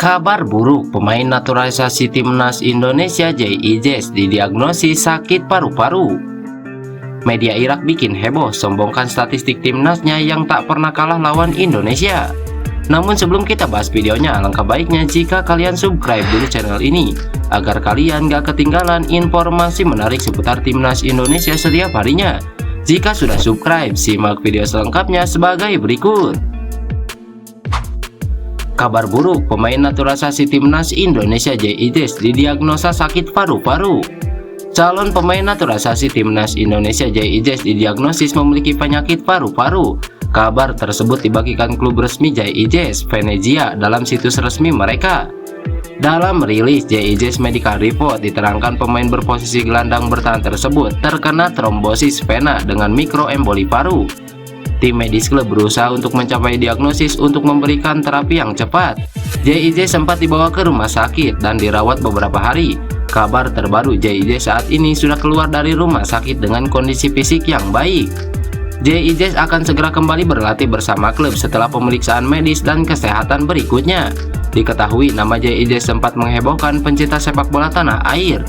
Kabar buruk, pemain naturalisasi timnas Indonesia JIJ didiagnosis sakit paru-paru. Media Irak bikin heboh sombongkan statistik timnasnya yang tak pernah kalah lawan Indonesia. Namun sebelum kita bahas videonya, alangkah baiknya jika kalian subscribe dulu channel ini agar kalian gak ketinggalan informasi menarik seputar timnas Indonesia setiap harinya. Jika sudah subscribe, simak video selengkapnya sebagai berikut. Kabar buruk, pemain naturalisasi timnas Indonesia JIJ didiagnosa sakit paru-paru. Calon pemain naturalisasi timnas Indonesia JIJ didiagnosis memiliki penyakit paru-paru. Kabar tersebut dibagikan klub resmi JIJ, Venezia, dalam situs resmi mereka. Dalam rilis JIJ Medical Report diterangkan pemain berposisi gelandang bertahan tersebut terkena trombosis vena dengan mikroemboli paru. Tim medis klub berusaha untuk mencapai diagnosis untuk memberikan terapi yang cepat. JIJ sempat dibawa ke rumah sakit dan dirawat beberapa hari. Kabar terbaru, JIJ saat ini sudah keluar dari rumah sakit dengan kondisi fisik yang baik. JIJ akan segera kembali berlatih bersama klub setelah pemeriksaan medis dan kesehatan berikutnya. Diketahui nama JIJ sempat menghebohkan pencinta sepak bola tanah air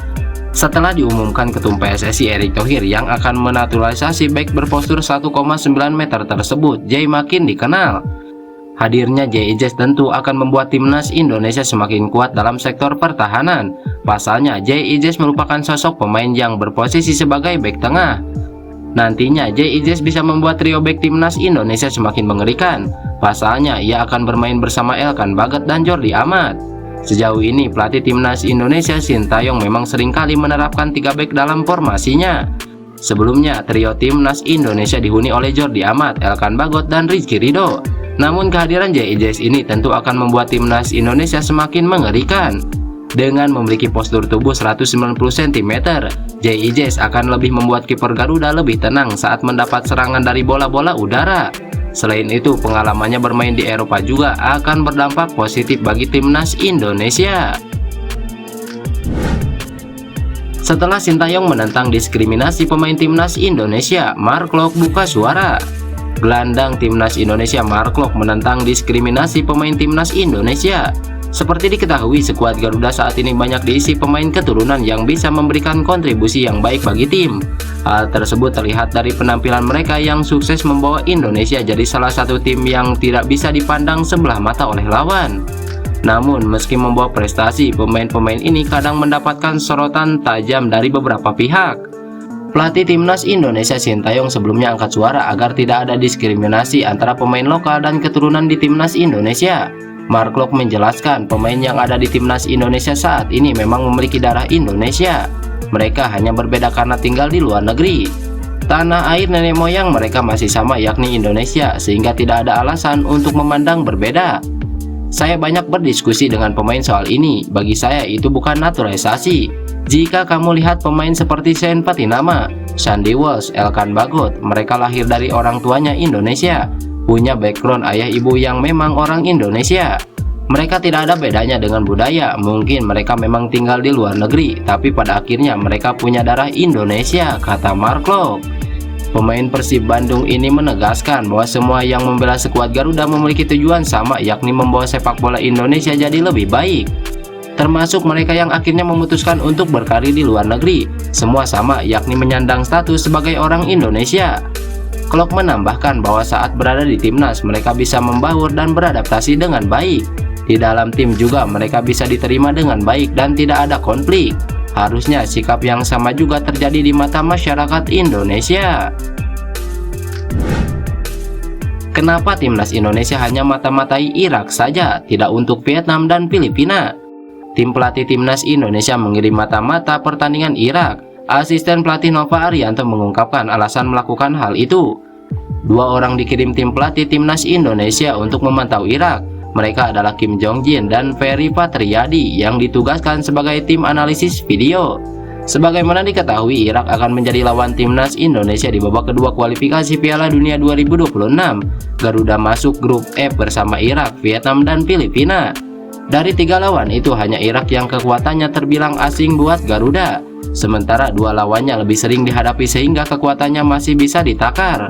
setelah diumumkan Ketum PSSI Erick Thohir yang akan menaturalisasi bek berpostur 1,9 meter tersebut. Jay makin dikenal. Hadirnya JIJ tentu akan membuat timnas Indonesia semakin kuat dalam sektor pertahanan. Pasalnya JIJ merupakan sosok pemain yang berposisi sebagai bek tengah. Nantinya JIJ bisa membuat trio bek timnas Indonesia semakin mengerikan. Pasalnya ia akan bermain bersama Elkan Bagot dan Jordi Amat. Sejauh ini pelatih timnas Indonesia Sintayong memang seringkali menerapkan 3 bek dalam formasinya. Sebelumnya trio timnas Indonesia dihuni oleh Jordi Amat, Elkan Bagot, dan Rizky Ridho. Namun kehadiran JIJ ini tentu akan membuat timnas Indonesia semakin mengerikan. Dengan memiliki postur tubuh 190 cm, JIJ akan lebih membuat kiper Garuda lebih tenang saat mendapat serangan dari bola-bola udara. Selain itu, pengalamannya bermain di Eropa juga akan berdampak positif bagi timnas Indonesia. Setelah Sintayong menentang diskriminasi pemain timnas Indonesia, Mark Klok buka suara. Gelandang timnas Indonesia Mark Klok menentang diskriminasi pemain timnas Indonesia. Seperti diketahui, skuad Garuda saat ini banyak diisi pemain keturunan yang bisa memberikan kontribusi yang baik bagi tim. Hal tersebut terlihat dari penampilan mereka yang sukses membawa Indonesia jadi salah satu tim yang tidak bisa dipandang sebelah mata oleh lawan. Namun, meski membawa prestasi, pemain-pemain ini kadang mendapatkan sorotan tajam dari beberapa pihak. Pelatih timnas Indonesia Sintayong sebelumnya angkat suara agar tidak ada diskriminasi antara pemain lokal dan keturunan di timnas Indonesia. Mark Klok menjelaskan pemain yang ada di timnas Indonesia saat ini memang memiliki darah Indonesia. Mereka hanya berbeda karena tinggal di luar negeri. Tanah air nenek moyang mereka masih sama, yakni Indonesia, sehingga tidak ada alasan untuk memandang berbeda. Saya banyak berdiskusi dengan pemain soal ini. Bagi saya itu bukan naturalisasi. Jika kamu lihat pemain seperti Sean Patinama, Sandy Walsh, Elkan Bagot, mereka lahir dari orang tuanya Indonesia, punya background ayah ibu yang memang orang Indonesia. Mereka tidak ada bedanya dengan budaya. Mungkin mereka memang tinggal di luar negeri, tapi pada akhirnya mereka punya darah Indonesia, kata Mark Klok. Pemain Persib Bandung ini menegaskan bahwa semua yang membela skuad Garuda memiliki tujuan sama, yakni membawa sepak bola Indonesia jadi lebih baik. Termasuk mereka yang akhirnya memutuskan untuk berkarir di luar negeri. Semua sama, yakni menyandang status sebagai orang Indonesia. Klok menambahkan bahwa saat berada di timnas mereka bisa membaur dan beradaptasi dengan baik. Di dalam tim juga mereka bisa diterima dengan baik dan tidak ada konflik. Harusnya sikap yang sama juga terjadi di mata masyarakat Indonesia. Kenapa timnas Indonesia hanya mata-matai Irak saja, tidak untuk Vietnam dan Filipina? Tim pelatih timnas Indonesia mengirim mata-mata pertandingan Irak. Asisten pelatih Nova Arianto mengungkapkan alasan melakukan hal itu. 2 orang dikirim tim pelatih timnas Indonesia untuk memantau Irak. Mereka adalah Kim Jong Jin dan Ferry Patriadi yang ditugaskan sebagai tim analisis video. Sebagaimana diketahui, Irak akan menjadi lawan timnas Indonesia di babak kedua kualifikasi Piala Dunia 2026. Garuda masuk grup F bersama Irak, Vietnam, dan Filipina. Dari 3 lawan itu hanya Irak yang kekuatannya terbilang asing buat Garuda. Sementara 2 lawannya lebih sering dihadapi sehingga kekuatannya masih bisa ditakar.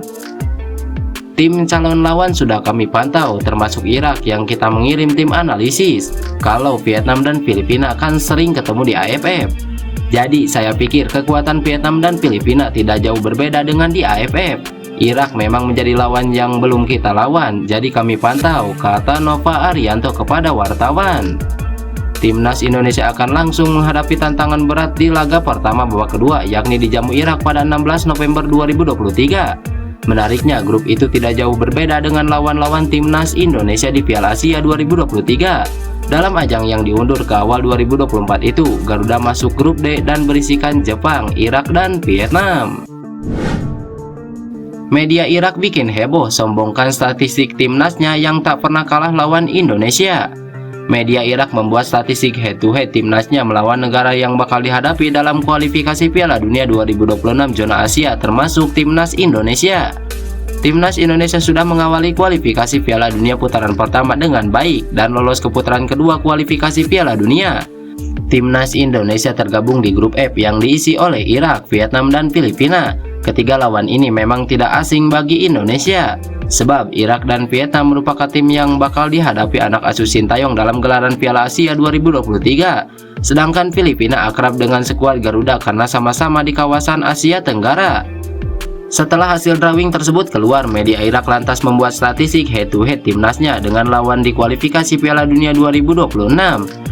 Tim calon lawan sudah kami pantau, termasuk Irak yang kita mengirim tim analisis. Kalau Vietnam dan Filipina kan sering ketemu di AFF. Jadi saya pikir kekuatan Vietnam dan Filipina tidak jauh berbeda dengan di AFF. Irak memang menjadi lawan yang belum kita lawan, jadi kami pantau, kata Nova Arianto kepada wartawan. Timnas Indonesia akan langsung menghadapi tantangan berat di laga pertama babak kedua, yakni dijamu Irak pada 16 November 2023. Menariknya, grup itu tidak jauh berbeda dengan lawan-lawan Timnas Indonesia di Piala Asia 2023. Dalam ajang yang diundur ke awal 2024 itu, Garuda masuk grup D dan berisikan Jepang, Irak, dan Vietnam. Media Irak bikin heboh, sombongkan statistik timnasnya yang tak pernah kalah lawan Indonesia. Media Irak membuat statistik head-to-head timnasnya melawan negara yang bakal dihadapi dalam kualifikasi Piala Dunia 2026 zona Asia, termasuk timnas Indonesia. Timnas Indonesia sudah mengawali kualifikasi Piala Dunia putaran pertama dengan baik dan lolos ke putaran kedua kualifikasi Piala Dunia. Timnas Indonesia tergabung di grup F yang diisi oleh Irak, Vietnam, dan Filipina. Ketiga lawan ini memang tidak asing bagi Indonesia, sebab Irak dan Vietnam merupakan tim yang bakal dihadapi anak asuh Sintayong dalam gelaran Piala Asia 2023. Sedangkan Filipina akrab dengan skuad Garuda karena sama-sama di kawasan Asia Tenggara. Setelah hasil drawing tersebut keluar, media Irak lantas membuat statistik head-to-head timnasnya dengan lawan di kualifikasi Piala Dunia 2026.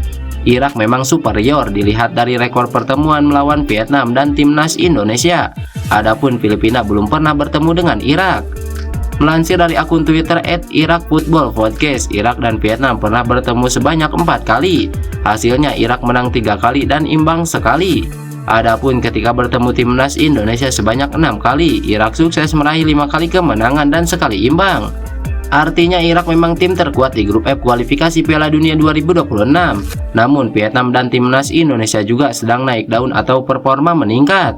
Irak memang superior dilihat dari rekor pertemuan melawan Vietnam dan timnas Indonesia. Adapun Filipina belum pernah bertemu dengan Irak. Melansir dari akun Twitter @IrakFootballPodcast, Irak dan Vietnam pernah bertemu sebanyak 4 kali. Hasilnya Irak menang 3 kali dan imbang sekali. Adapun ketika bertemu timnas Indonesia sebanyak 6 kali, Irak sukses meraih 5 kali kemenangan dan sekali imbang. Artinya Irak memang tim terkuat di grup F kualifikasi Piala Dunia 2026. Namun Vietnam dan timnas Indonesia juga sedang naik daun atau performa meningkat.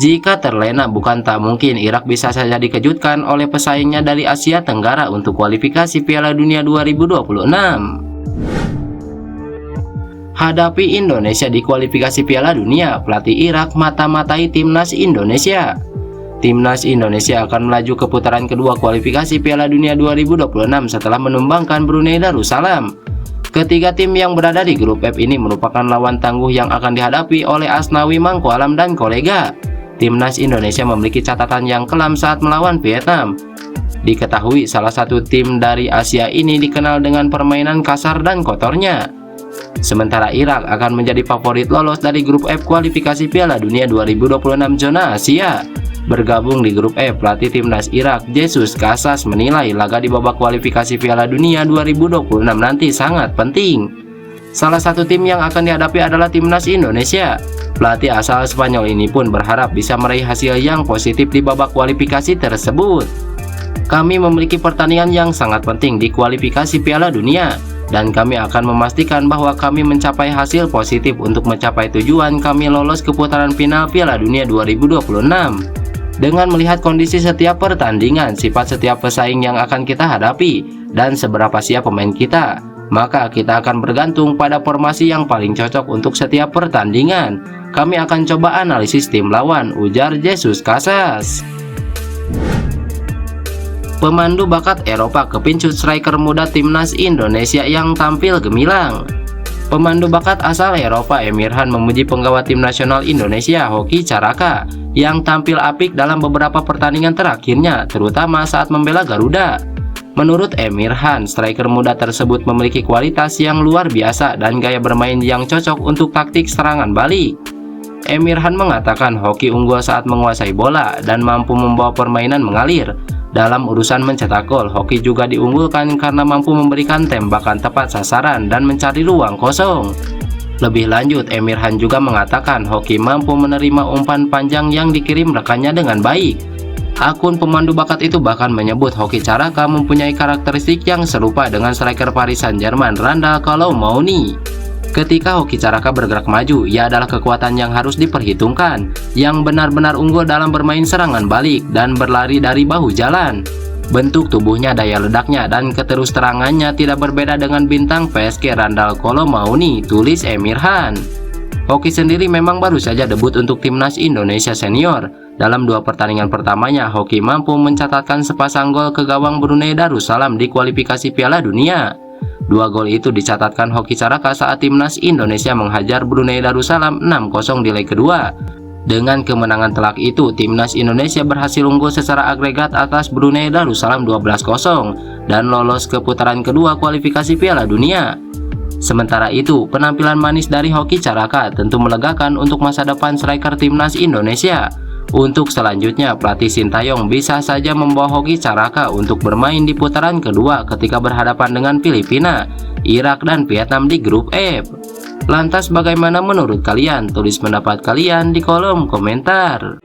Jika terlena, bukan tak mungkin Irak bisa saja dikejutkan oleh pesaingnya dari Asia Tenggara untuk kualifikasi Piala Dunia 2026. Hadapi Indonesia di kualifikasi Piala Dunia, pelatih Irak mata-matai timnas Indonesia. Timnas Indonesia akan melaju ke putaran kedua kualifikasi Piala Dunia 2026 setelah menumbangkan Brunei Darussalam. Ketiga tim yang berada di grup F ini merupakan lawan tangguh yang akan dihadapi oleh Asnawi Mangkualam dan kolega. Timnas Indonesia memiliki catatan yang kelam saat melawan Vietnam. Diketahui salah satu tim dari Asia ini dikenal dengan permainan kasar dan kotornya. Sementara Irak akan menjadi favorit lolos dari grup F kualifikasi Piala Dunia 2026 zona Asia. Bergabung di grup F, pelatih timnas Irak Jesus Casas menilai laga di babak kualifikasi Piala Dunia 2026 nanti sangat penting. Salah satu tim yang akan dihadapi adalah timnas Indonesia. Pelatih asal Spanyol ini pun berharap bisa meraih hasil yang positif di babak kualifikasi tersebut. Kami memiliki pertandingan yang sangat penting di kualifikasi Piala Dunia, dan kami akan memastikan bahwa kami mencapai hasil positif untuk mencapai tujuan kami lolos ke putaran final Piala Dunia 2026. Dengan melihat kondisi setiap pertandingan, sifat setiap pesaing yang akan kita hadapi, dan seberapa siap pemain kita, maka kita akan bergantung pada formasi yang paling cocok untuk setiap pertandingan. Kami akan coba analisis tim lawan, ujar Jesus Casas. Pemandu bakat Eropa kepincut striker muda timnas Indonesia yang tampil gemilang. Pemandu bakat asal Eropa Emirhan memuji penggawa tim nasional Indonesia Hoki Caraka yang tampil apik dalam beberapa pertandingan terakhirnya, terutama saat membela Garuda. Menurut Emirhan, striker muda tersebut memiliki kualitas yang luar biasa dan gaya bermain yang cocok untuk taktik serangan balik. Emirhan mengatakan Hoki unggul saat menguasai bola dan mampu membawa permainan mengalir. Dalam urusan mencetak gol, Hoki juga diunggulkan karena mampu memberikan tembakan tepat sasaran dan mencari ruang kosong. Lebih lanjut, Emirhan juga mengatakan Hoki mampu menerima umpan panjang yang dikirim rekannya dengan baik. Akun pemandu bakat itu bahkan menyebut Hoki Caraka mempunyai karakteristik yang serupa dengan striker Paris Saint-Germain Randal Kolomouni. Ketika Hoki Caraka bergerak maju, ia adalah kekuatan yang harus diperhitungkan, yang benar-benar unggul dalam bermain serangan balik dan berlari dari bahu jalan. Bentuk tubuhnya, daya ledaknya, dan keterus-terangannya tidak berbeda dengan bintang PSG Randal Kolomouni, tulis Emirhan. Hoki sendiri memang baru saja debut untuk timnas Indonesia senior. Dalam 2 pertandingan pertamanya, Hoki mampu mencatatkan sepasang gol ke gawang Brunei Darussalam di kualifikasi Piala Dunia. 2 gol itu dicatatkan Hoki Caraka saat timnas Indonesia menghajar Brunei Darussalam 6-0 di leg kedua. Dengan kemenangan telak itu, timnas Indonesia berhasil unggul secara agregat atas Brunei Darussalam 12-0 dan lolos ke putaran kedua kualifikasi Piala Dunia. Sementara itu, penampilan manis dari Hoki Caraka tentu melegakan untuk masa depan striker timnas Indonesia. Untuk selanjutnya, pelatih Sintayong bisa saja membawa Hoki Caraka untuk bermain di putaran kedua ketika berhadapan dengan Filipina, Irak, dan Vietnam di grup F. Lantas bagaimana menurut kalian? Tulis pendapat kalian di kolom komentar.